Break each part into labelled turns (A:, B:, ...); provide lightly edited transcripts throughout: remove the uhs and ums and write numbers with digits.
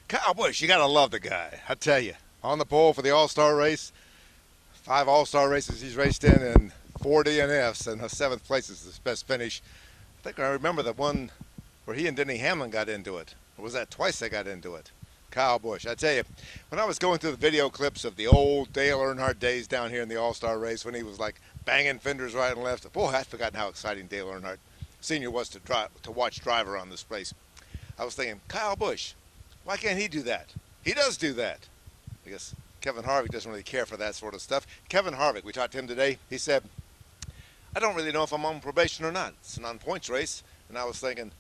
A: Kyle Busch, you gotta love the guy. I tell you, on the pole for the All-Star race, 5 All-Star races he's raced in, and 4 DNFs, and the 7th place is his best finish. I think I remember the one where he and Denny Hamlin got into it. Or was that twice they got into it? Kyle Busch. I tell you, when I was going through the video clips of the old Dale Earnhardt days down here in the All-Star race when he was like banging fenders right and left, boy, I'd forgotten how exciting Dale Earnhardt Sr. was to watch driver on this race. I was thinking, Kyle Busch, why can't he do that? He does do that. I guess Kevin Harvick doesn't really care for that sort of stuff. Kevin Harvick, we talked to him today. He said, I don't really know if I'm on probation or not. It's an on-points race. And I was thinking,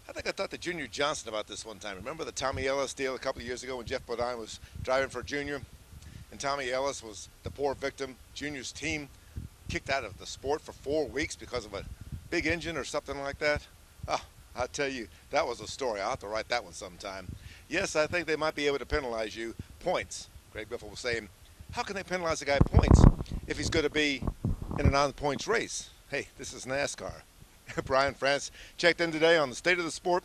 A: I think I talked to Junior Johnson about this one time. Remember the Tommy Ellis deal a couple of years ago when Jeff Bodine was driving for Junior? And Tommy Ellis was the poor victim. Junior's team kicked out of the sport for 4 weeks because of a big engine or something like that. Oh, I'll tell you, that was a story. I'll have to write that one sometime. Yes, I think they might be able to penalize you points. Greg Biffle was saying, how can they penalize a guy points if he's going to be in an on-points race? Hey, this is NASCAR. Brian France checked in today on the state of the sport.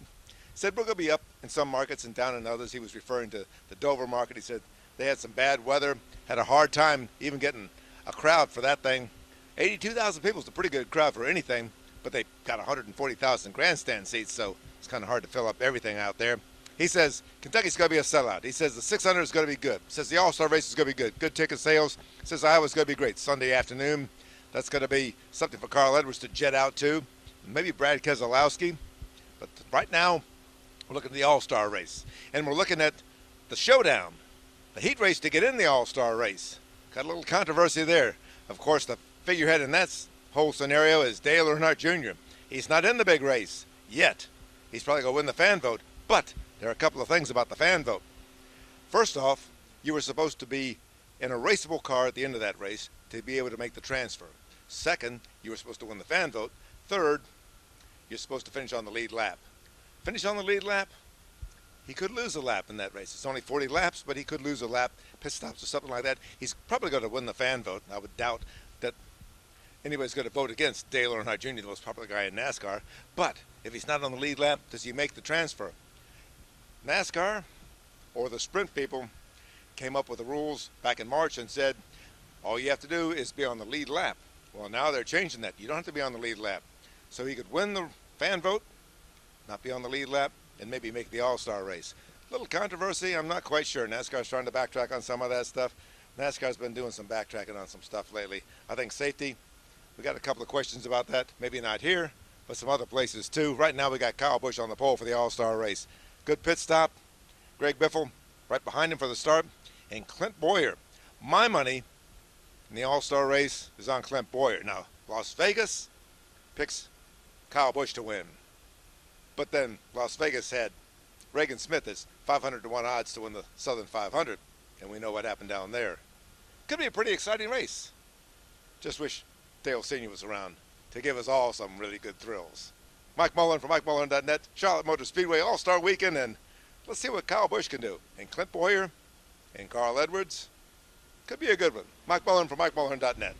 A: Said we're going to be up in some markets and down in others. He was referring to the Dover market. He said they had some bad weather, had a hard time even getting a crowd for that thing. 82,000 people is a pretty good crowd for anything, but they got 140,000 grandstand seats, so it's kind of hard to fill up everything out there. He says Kentucky's going to be a sellout. He says the 600 is going to be good. He says the All-Star race is going to be good. Good ticket sales. He says Iowa's going to be great. Sunday afternoon, that's going to be something for Carl Edwards to jet out to. Maybe Brad Keselowski. But right now, we're looking at the All-Star race. And we're looking at the showdown, the heat race to get in the All-Star race. Got a little controversy there. Of course, the figurehead in that whole scenario is Dale Earnhardt Jr. He's not in the big race yet. He's probably going to win the fan vote. But there are a couple of things about the fan vote. First off, you were supposed to be in a raceable car at the end of that race to be able to make the transfer. Second, you were supposed to win the fan vote. Third, you're supposed to finish on the lead lap. Finish on the lead lap, he could lose a lap in that race. It's only 40 laps, but he could lose a lap, pit stops or something like that. He's probably going to win the fan vote. I would doubt that anybody's going to vote against Dale Earnhardt Jr., the most popular guy in NASCAR. But if he's not on the lead lap, does he make the transfer? NASCAR, or the sprint people, came up with the rules back in March and said, all you have to do is be on the lead lap. Well, now they're changing that. You don't have to be on the lead lap. So he could win the fan vote, not be on the lead lap, and maybe make the All-Star race. Little controversy, I'm not quite sure. NASCAR's trying to backtrack on some of that stuff. NASCAR's been doing some backtracking on some stuff lately. I think safety, we got a couple of questions about that. Maybe not here, but some other places too. Right now we got Kyle Busch on the pole for the All-Star race. Good pit stop. Greg Biffle right behind him for the start. And Clint Bowyer. My money in the All-Star race is on Clint Bowyer. Now, Las Vegas picks Kyle Busch to win. But then Las Vegas had Reagan Smith as 500 to 1 odds to win the Southern 500. And we know what happened down there. Could be a pretty exciting race. Just wish Dale Sr. was around to give us all some really good thrills. Mike Mullen from MikeMullen.net, Charlotte Motor Speedway All-Star Weekend, and let's see what Kyle Busch can do. And Clint Bowyer and Carl Edwards could be a good one. Mike Mullen from MikeMullen.net.